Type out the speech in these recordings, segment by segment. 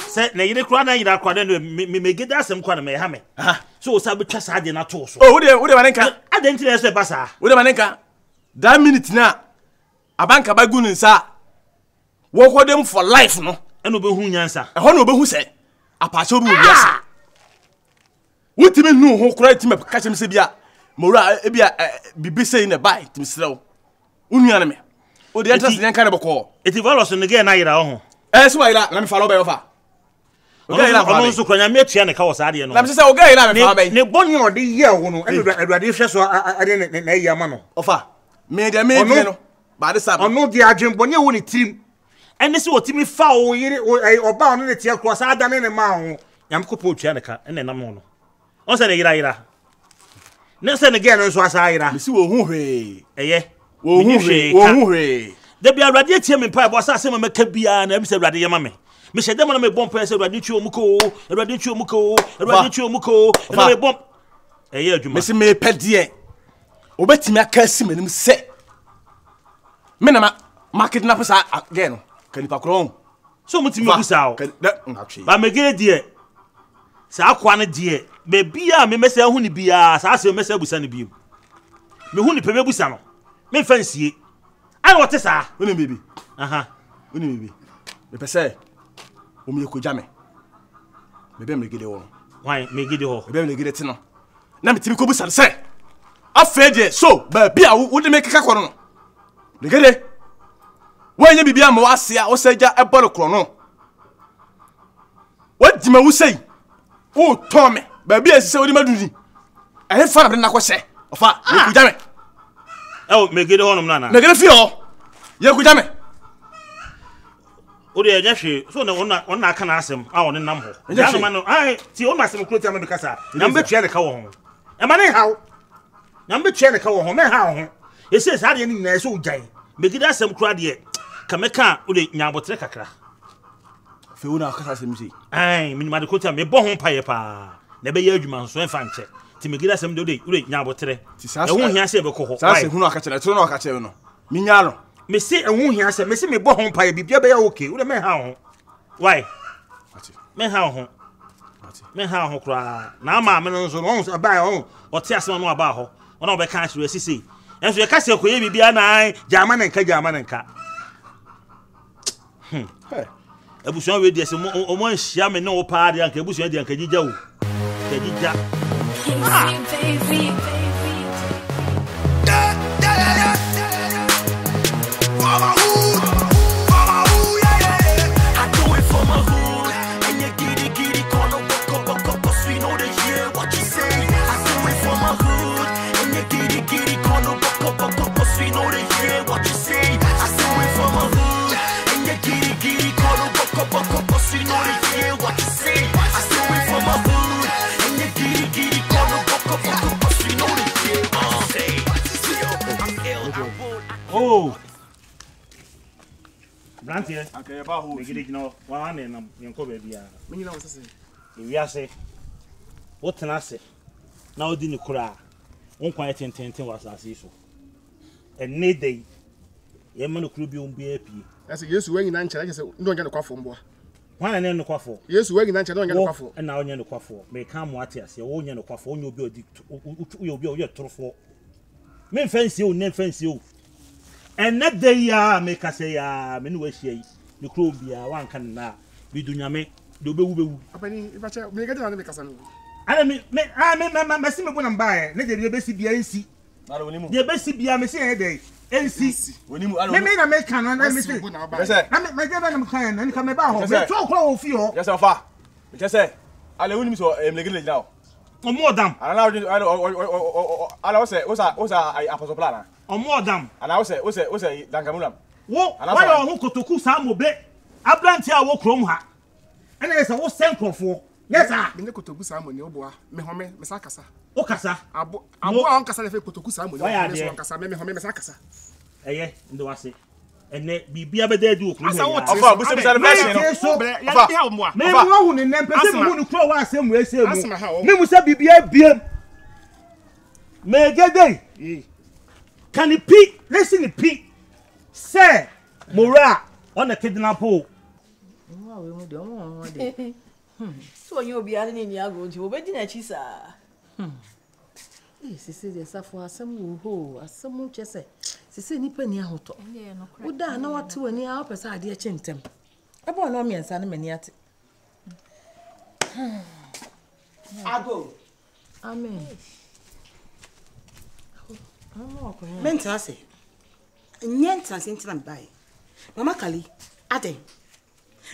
say na yire kura na yira kwa no me gida asem kwa na me ha me so sa betwa sa de na to so oh wo de manenka adenti so basa wo de manenka that minute na abanka bagu nsa wo kodem for life no eno be hu nyansa e ho no be hu se apacho bi obi ase wutimi nu ho kura timi ka chem se bia mora e bia bibi sei na bai timi srew unuane me o de interest nyan kan beko eti volos no ge na yira ho so wa yira na me follow be ofa o ge yira fa no so kwanya me tua ne ka wo sa de no na me se o ge yira me fa be ne bonye ode ye wo no eduade hwe so ade na yi ama no ofa me de no ba de sa ono de adwenbonye wo ne tim ene se otimi fa wo yire oba ono ne tie kro sa ada ne ma ho yamkopo tua ne ka ene nam no on se ne yira ne se ne ge no so asa yira me si wo hu hwe eye wo hu hwe de bia awrade atie me pa bo sa se meka bia na bi se awrade yema me me hye dem na me bom pa se awrade twi omuko awrade twi omuko awrade twi omuko na me bom eye adwuma me se me pedie obetimi aka simanim se me na market na pesa again no kanipa kron so mutimi busa o ba me ge die sa akwa ne die be bia me mesa hu ni bia sa se mesa busa ne bia me hu ni pe me busa no me fansie ai wote sa woni bibi woni bibi me pese o mi ko jame me be me gide wo why me gide ho me be me gide ti no na me timi ko busa se afede so ba bia wo de me keka koro no me gide wanya bibia ma wase a wo seja ebolo koro no wadima wo sei o tome ba bia sise wo di madudi eh fa na ko se ofa me ko jame oh me gide ho no na me gide fi ho ye ko jame o de ya hwe so na ona aka na asem a woni nam ho ya no ma no ai ti o ma asem kro ti am be kasa na mbe twa ne ka wo ho e ma ne hawo na mbe twa ne ka wo ho me ha ho e se sa de ni na so ugyan me gide asem kro de ka me ka o de nyabotre kakra fe wona kasa asem si ai me ma de kro ti am me bo ho paye pa na be ya adwuma nso en fa nche ti me gide asem de o de nyabotre e ho hia se be ko ho sa se hunu aka chere to no aka chere no mi nya no me se ehun hia se me se me bo ho paye bibia be ya okay wo de me ha ho why me ha ho me ha ho kra na ma me no so no so ba ho o ti asem no aba ho ona o be kan sure sisi enso ye ka se ko ye bibia na jama na nka ebusuan we de se o mo nhia me no pa de anka ebusuan de anka gija o ka gija oh Brantie okay ba ho megide gino wa na na yenko be bia me nyina wose se ewi ase wotena ase na odi ni kura wonkwan tententen wasase so enne dey ye ma no kuru bi ombi apie ase Yesu wanyi na nkyere se ndo nya ne kwafo mboa wana ne no kwafo Yesu wanyi na nkyere ndo nya ne kwafo na onya ne kwafo me ka mo ate ase wo nya ne kwafo onya obi odi obi oye torofo me fancy o ne fancy o enne dey ya me ka se ya me no wahia yi ne kuro bia wanka na bidunyame de obewu apani ibache me gade na me kasa no ana me si me bo na mbae ne de be si bia nsi na woni mu de be si bia me si en dey nsi woni mu me na me kan na me si na me de na me kan na ka me ba ho me to kro o fi ho yes ofa me che ale woni mi so emlegele na o mo dam ala wose aposo plan o mo dam ala wose dankamulam wo wa yo ho kotoku sa mo be abranti a wo krom ha ena yesa wo senkrofo yes ah me ne kotoku sa mo ne oboa me home me sa kasa o kasa abo on kasa le fe kotoku sa mo ne me so kasa me home me sa kasa eye ndo wase ene bibia be dey du okru asa wo ofa busi celebration no ya bi ha mo me mo hu ne nempese mo hu kro wa asem we ese mu me mu se bibia biem me gede can it be listen it be say mora on the kidnap Nwa we mu de omo de. So you obi ade ni ago nti obedi na chi sa. Sisi de safo asem wo ho, asem chese. Sisi nipa ni ahoto. Wo da na wate wani a opesa ade e chentem. Ebo na omiensa na mani ate. Ago. Amen. Mentra se. Nyentra se ntina mbai. Mama Kali, ade.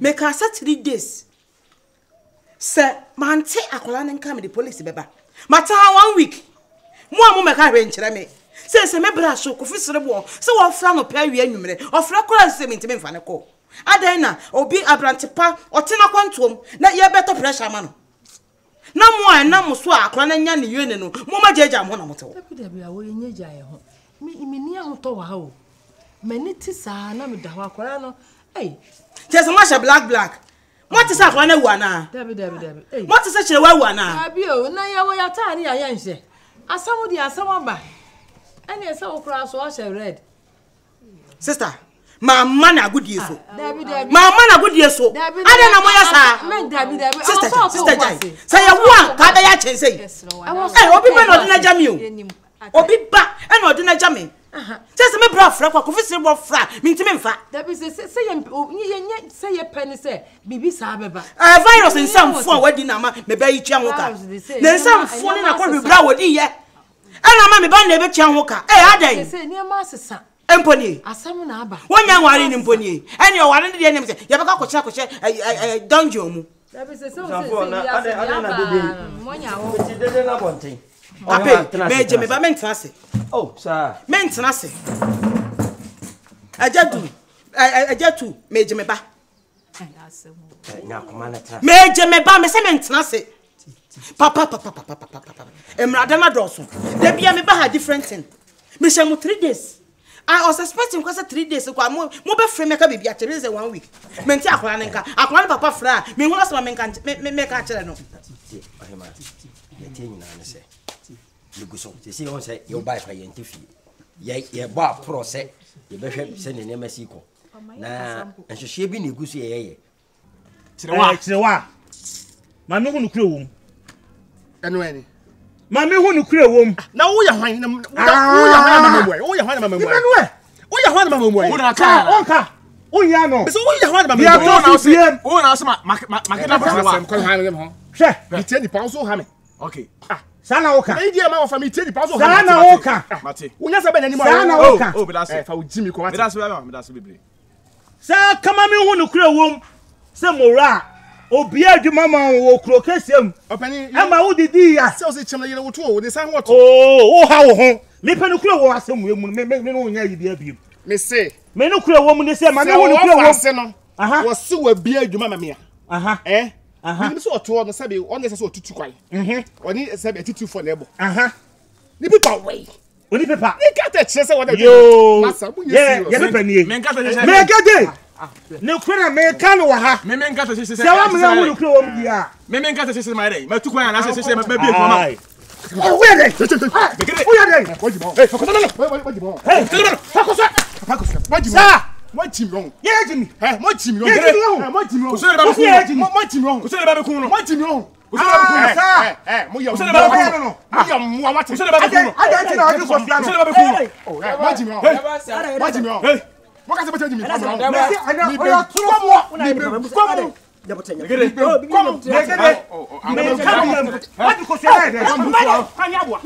Make us 3 days. Sir, mante akola nka me the police beba. Mata 1 week. Mo amu meka hwe nkyere me. Se me bra so kofi serebo. Se wo fra no pa wi anwumre. Ofra kora se me ntime mfa ne ko. Ade na obi abrantepa otena kwantom na ye beto pressure ma no. Na mo na mo so akola na nya ne yene no. Mo ma jeja mo na mo tewo. Dabi awo yenye jaye ho. Mi ni ahoto wa ha o. Mani ti sa na me da ho akola no. Hey, just masha black. What is akola na wu ana? Dabi. Hey. What is chere wa wu ana? Abi o na ya wo ya ta ni ya nse. Asamu di asamu ba. Ani ese okura so a she red. Sister, mama na good yeso. Dabi. Mama na good yeso. Ade na mo ya sa. Men dabi. Sister Jai. Say you wan ka be ya chensei. Eh, obi be no de na jami o. Obi ba e no de na jami. Just me bra fra kwa kofi sire bo fra. Mi ntime mfa. Dabi say ye say ye penny say bibi sa beba. Virus in some phone wadi na ma me be yi tua ho ka. Na some phone na kwa bibra wadi ye. Ana ma me ba na be tua ho ka. Eh adan. Say ne ma sesa. Emponi. Asam na aba. Wonya nware ni mponi. Ene o ware ne de ne say ye be ka koche dungeon mu. Dabi say so Ada na bebe. Monya wo. Ti dede na bonten. Ape, meje me ba mentena se. Oh, sir. Mentena se. Ajatu, meje me ba. Nya kuma na tra. Meje me ba, me se mentena se. Papa. Emrada na doso. De bia me ba ha different thing. Me share mo 3 days. I was expecting because 3 days kwa mo be frame ka bibia chere say 1 week. Menti akwara nka. Akwara papa fra. Me hu asema me ka chere no. Ahema. Ye tie nyina ne se. Luguso. Se on say you buy for yentifi. Ye ba pro se. Ye be hwe se ne Mexico. Na enhwehwe bi na egusu ye. Chirewa. Ma me hu no kure wom. Eno eni. Ma me hu no kure wom. Na wo ya hwan na wo ya hwan na mamwe. Wo ya hwan na mamwe. Wo ya hwan na mamwe. Wo na ka. Onka. Onya no. So wo ya hwan na mamwe. Ya to CM. Wo na asema makina Sam ko hwan na ho. Hwe. Mi tie ni pa so ha me. Okay. Sana woka. Na idea ma wo fa mi tie ni pa so ha me. Sana woka. Mate. Unya se be na ni mo. Sana woka. Oh, bedase. Fa wo jimi ko mate. Bedase bebre. Sa kama me hu no kure wom. Se mora. Obi adwuma ma wo kuro kesem. Opani. Ama wo didi ya. Se o se chemna yele wo to wo de san wo to. Oh, wo ha wo ho. Me pe no kure wo asem we mu me no nya yidi abiem. Me se. Me no kure wo mu ne se ma me hu no kure wo. Se no. Aha. Wo se wa bia adwuma ma me a. Aha. Aha. Ni so oto no sabe on se so otutu kwai. Oni sabe atitu for na ebo. Aha. Ni people way. Oni pepa. Ni ka te chese wo da. Yo. Masa bu serious. Ye pepa ni. Men ka to se. Me gade. Ne kure me kan wa ha. Men ka to se. Se wa me hu no kure wo mu dia. Men ka to se ma dey. Ma tu kwa na se ma be mama. Oh, where they? Where they? What you want? Hey, fuck no. What you want? Hey, fuck us. What you Sir. want? What you want? Yeah, Jimmy. Hey, what you want? Yeah, Jimmy. What you want? Kusele ba ku. What you want? Kusele ba be ku no. What you want? Mo yo. Kusele ba be ku no. Yo, mo what? Kusele ba be ku no. Ada na odi ko fia no. Kusele ba be ku no. Oh, what you want? What you want? Hey. What ka se be Jimmy? Ana o turo mo. Ni be come. Begede. Come. Begede. Me kan yam. What ko se ai de. Panya boa.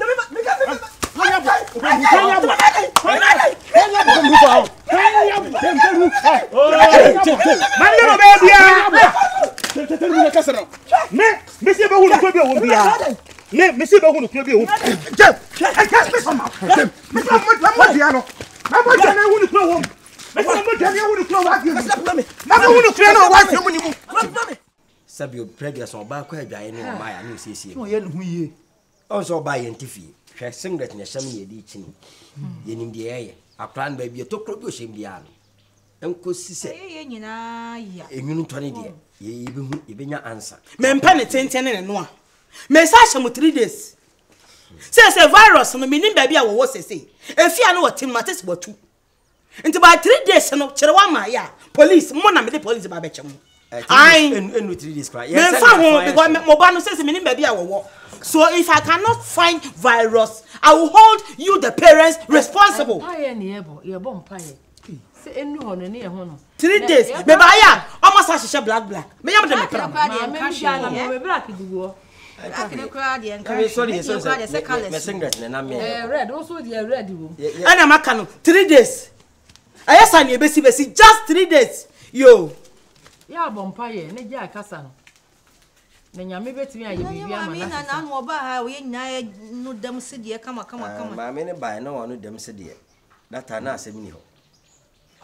Sabio previous on ba kwa adwaye no ma ya no siesie no ye no hu yie on so ba yentifi hwe singlet ne hyam ye di chini ye nim de ye akra no ba bi to kro bi o hyem dia no enko sise ye nyina ya enwunu tone de ye be hu ye benya answer Me mpa ne tenten ne no a. Me sa hye mo 3 days. Say virus no me nim ba bia wo sese. Efia no wotim mates watu. Nti by 3 days no kire wa ma ya police mo na me de police ba be kyem. enu 3 days cry. Me fa because mo ba no say me ni baby a wo. So if I cannot find virus, I will hold you the parents responsible. Paye ni ebo, ye bo mpaye. Se enu ho no ne ye ho no. 3 days. Me ba ya, almost a black. Me yam dem kra. Me black dugo. Sorry, me singlet na me. Red, also the red wo. Ana maka no 3 days. Ayesa ni ebesi just 3 days. Yo. Ya bo mpaye, ne ja kasa no. Na nyame betimi aye bibia ma na. Na no oba ha we nyina no dem se de kama. Ma me ne bai na wonu dem se de. Data na asem ni ho.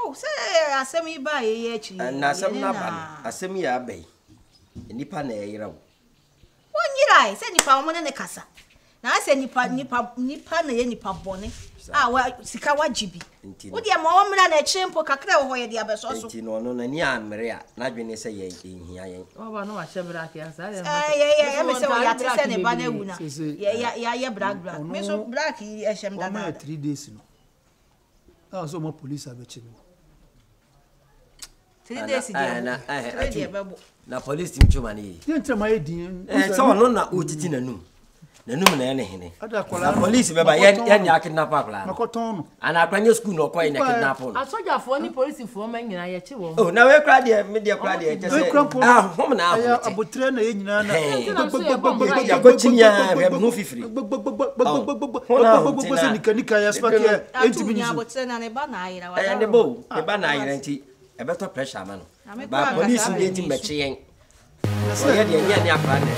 Oh, say asem yi ba ye achi. Na asem na ba. Asem ya bai. Nipa na yira wo. Wonyirai, say nipa wo ne kasa. Na say nipa na ye nipa bone. Wa sika wajibi. Wo de ma wo mra na chimpo kakra wo ho ye de abeso so. Nti no na ni amre a na dwene se ye hia yen. Oba no wa shebra ke asa. Yeah, me say wo ya te say ne ba na ewu na. Yeah, black. Me so black e shem da na. 3 days no. Ah, so mo police abechi no. 3 days dia. Na police team chuma ni. Ye ntra ma ye din. So no na otiti nanum. Nanum na ene hene. Na police be ba ye nya kidnap akla. Makoton no. Ana akwanye school no kwa ina kidnap no. Asoja fo ni police fo ma nyina ye che wo. Oh, na we kra de me de kra de je say. Hom na ya abotre na ye nyina na. Ya go chinya be hu fifiri. Se nika ya spark ya entimi ni. Abotre na ne ba na ayira wa. Ne bo, e ba na ayira nti e beto pressure ma no. Ba police dey ti meche yen. So ye de nya ne akra ne.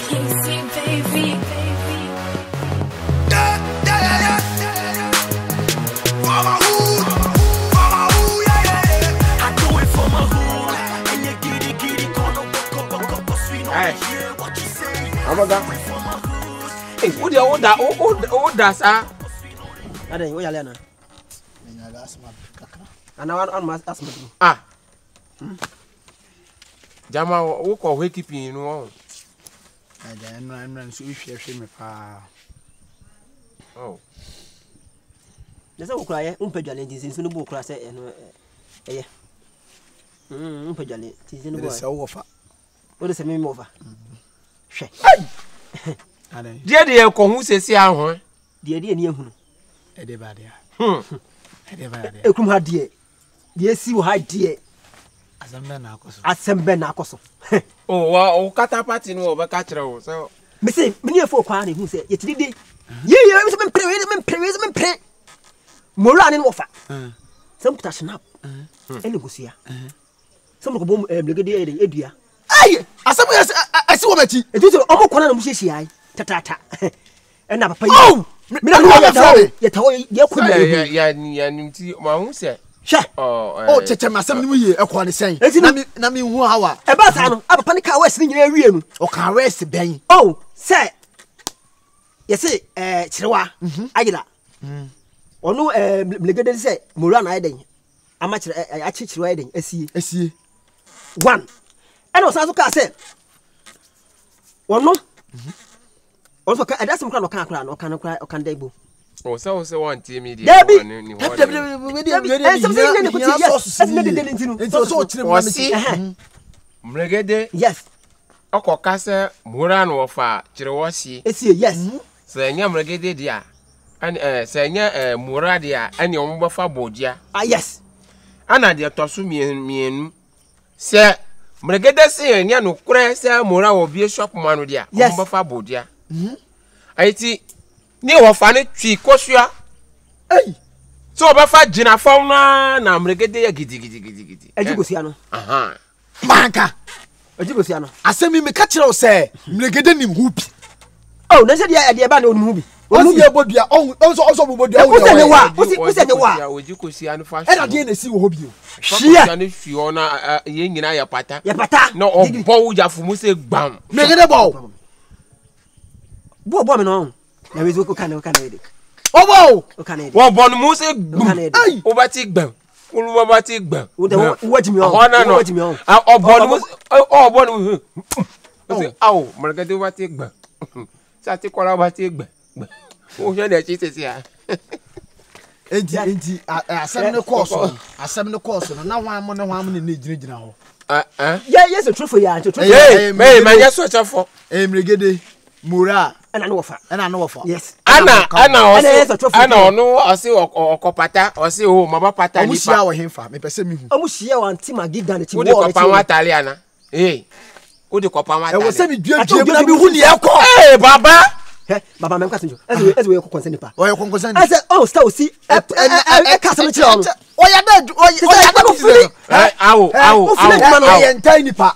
Amaga. Eh, wo dia o da sa. Adan wo yale na. Nya ga asma kakra. Ana wan ma asma. Ah. Jama wo ko hwe keeping no won. Aja enran so hwe me pa. Oh. Desa wo kura ye umpedwale ntin so no bo kura se eno eye. Umpedwale ntin no bo. Desa wo fa. Wo de se me mo fa. Hwe. Adan. Die de ko hu sesi ahun. Die ni ehunu. Ede ba dia. Ede ba dia. Ekum ha die. Die si wo ha die. Asembe na akoso. Oh, wa o kata party no be ka kire wo. So me say me ne fo kwa na hu se ye tidide. Ye me say me pre. Mora ne wo fa. Some put a snap. Ene gusia. Some ko bom blegede edua. Ai, asemu yes asi wo machi. Etu so omo kona na mu hyehyia ai. Tatata. Ena papa yi. Oh! Me na ye tawo ye ko me. Ya nimti ma hu se. Sha. Oh, cheche masem ni mu ye ekwa ne sen. Na mi hu hawa. E ba sa no, papa ni ka west ni nyina wie nu. O ka west ben. Oh, say. Yesi chirewa. Agila. Onu mlegede say mura na eden. Ama chire achichirewa eden asie. 1. Eno sa so ka say. Wono. Also ka edasem kra no kan no kan daibo. Oh, so one team media ni Mregede. Yes. Okoka se mura no fa kire wo sie. Esie yes. Se nya mregede dia. Se nya mura dia ani ombo fa bodia. Ah yes. Ana dia tosu mienu. Se mregede se nya no kure se mura wo bie shop manu dia ombo fa bodia. Aiti ni wo fa ne twi kosua. Ei. So oba fa jina fam na mregede ya gidi. Ejigosia no. Aha. Manka. Ejigosia no. Asemi me ka kire o se mregede nim hubi. Oh, na se dia ba na onu hubi. Onu ye bodua also bodua. Use ne wa. Ojikosia no fa. E na die na si wo hobi o. Hia ne fi ona ye nyina ya pata. Ya pata. No obo ujafu mu se gbam. Mregede bo. Bo me no. Na we zo ko kan e. Obo. O kan e. Wo bonu mu se gbam. O ba ti gbam. Olu ba ti gbam. O de wo jimi on. Wo jimi on. Obonu mu obonu. O se awo mregede ba ti gbam. Sa ti kola ba ti gbam. O je de chi sesi a. Enti asem ne course no na hwan mo ne gyina ho. Yes, a truth for you. Hey, man, yes, what you for? Emregede Mura And I know for. and I know for. Yes. Anna, no, I see or copata, or see, oh, my pata, We see our him for me, person. Almost here one team I give down the who the Copama Italiana? Hey, who the Copama? I was saying, I you told be who near call. Hey, Baba. Baba, I'm casting you. As we are concerned. Or you concerned. I said, oh, still see. I can't tell you. Oh, you're dead. Oh, you're tiny pa.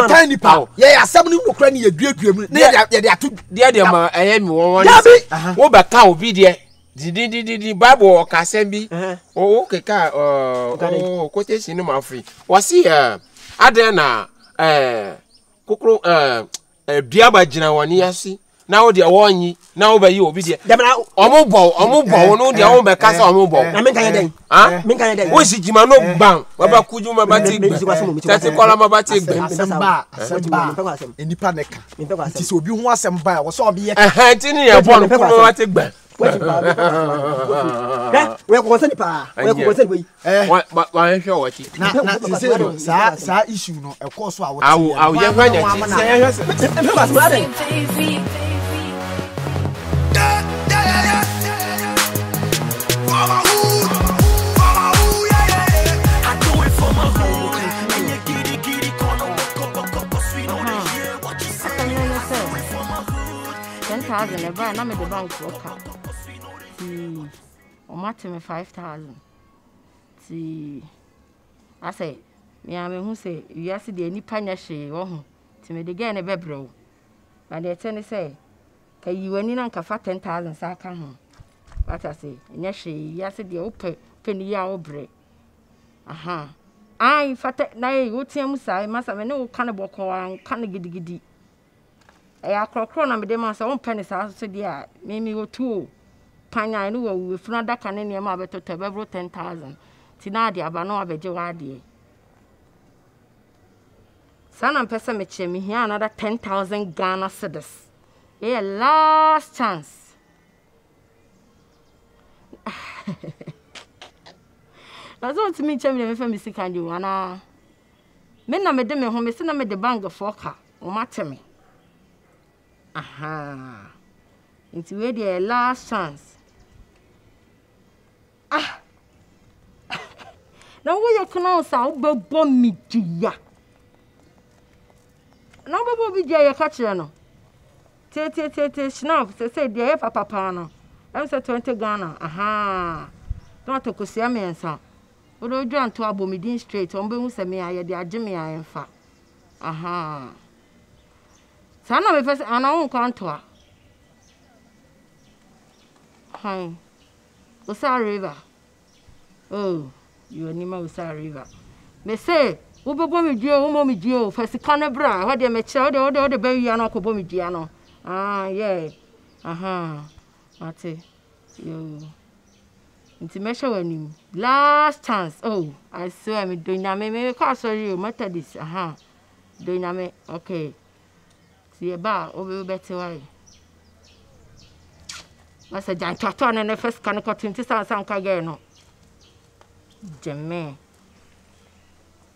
Tiny pa. Yeah, somebody who cranny a great dream. They are two. I am one. What about cow be there? The Bible or Cassembi? Oh, okay, quotation in my free. Was he Adena Coco Diaba Jinawani? Now they are one ye, now by you, obedient. Omobo, no, the own Bacasa Omobo. I mean, Canada. What's it, Jimano Bang? What could you, my batic? That's a column of batic. In the panic. It is will be one some buy was all be a tiny upon a problematic bag. We're concerned. But I show what you that issue. No, of course, I will $10,000 buy, and I'm at the bank worker. See, or matter me 5,000. See, I say, me I mean who say you see the any panya she oh to me the girl never bro. But the attorney say, can you any nan kafa 10,000 sa ka ho. But I say, nya she you see the open penny ya obre. Aha. I fata na you tiam say masa me no kan boko an kan gidigidi. I crocro na me dem say on penny sa so dia me wo two panya no we funa da kan ne ma beto to be 10,000. Ti na dia ba no abeje wa de. Sana pesa me che me here another 10,000 Ghana cedis. Yeah, last chance. That's what me che me fa me sika ndi wana. Me na me de me ho me se na me de bank for ka. O mate me. Aha. It's we the last chance. Ah. Now we you can say obo mi dia. Now obo bi dia you catch no. Te snap say dia papa no. Em say 20 Ghana. Aha. Don't to kusia me ensa. We do dwan to abomidin straight. On be hu say me aye de age me aye mfa. Aha. Sana me first ana won kwanto a. Hi. Usa River. Oh, you anima Usa River. Me say, wo bebo me dio, wo mo me dio, first canebra, what dey me che, o de be wi na ko bo me dia no. Ah, yeah. Aha. Ate. Yo. Inti me show anim. Last chance. Oh, I swear me do na me call sorry you matter this. Aha. Do na me. Okay. See ba, o be better why. Masa jan chato na ne first kan ko 20,000 ka ge no. Jemme.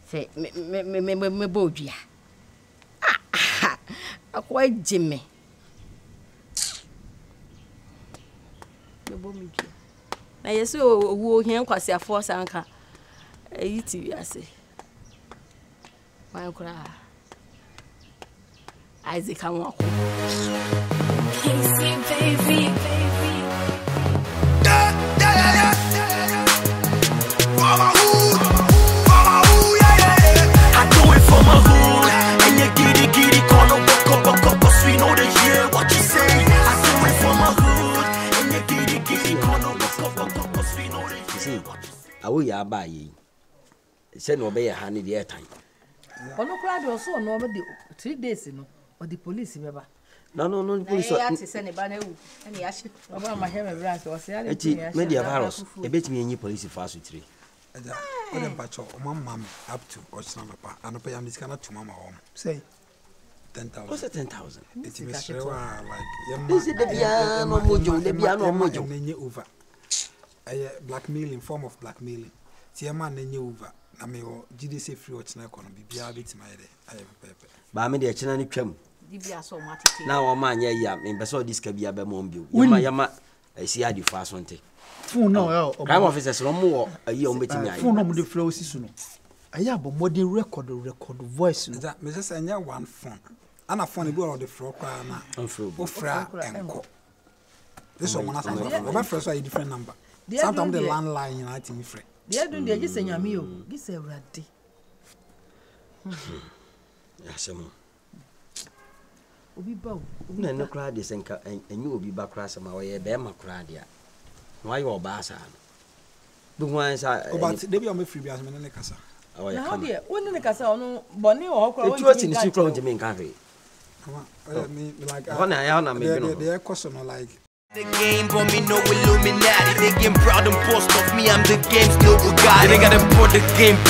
Say me bodua. Ah. Akwa jemme. Me bo mi dua. Na yesu owo hien kwase afo sanka. Eyi ti ase. Wan kura. Isaac Amwako. Baby. I do it for my hood, and you giddy corner, cause we know they hear what you say. I do it for my hood, and you giddy corner, cause we know they hear what you say. I will ya buy ye. Send obey a honey the airtime. Ono kura de so no be 3 days no or the police beba. No, police. Ya ti se ne ba na wu. Ene ya she. Oba ma heme bra so se ya le. Eti media virus. E betimi enyi police fast 3. Aja, o dem pacho o mamma up to Osama pa. Anopa ya miska na to mama home. Say 10,000. What's 10,000? Eti me shrewa like yemma. This is the piano mojo, nenye over. Blackmailing, form of blackmailing. Ti yemma nenye over. na me o GDC free watch na kono bibia beti ma yede aye pepe ba me de chena ni twam Dibia so matete na o ma anya ya me beso diska bia be mo mbio yama esi adi fa sonte phone no yo crime officers no mo ayi o mbeti mi ayi phone no mo de frɛ osisu no ayi abo modern record voice no me say anya one phone ana phone bi o de frɛ kwa na o fra enko this one na say o ba frɛ so a different number sometimes the landline na ati mi frɛ dia dun dia gise nyame o gise awrade ya semo obi ba o na no kra de senka enyu obi ba kra sama wo ye be ma kra de a no ayo oba sa no bu wan sa o ba de bi o me free bi as me ne kasa o ya na de woni ne kasa ono boni o kra woni ti ni si kra woni me nka fe me like ona ya na me bi no the question like the game, but me no Illuminati. They getting proud and boast of me. I'm the game, still Bugatti. They gotta put the game back.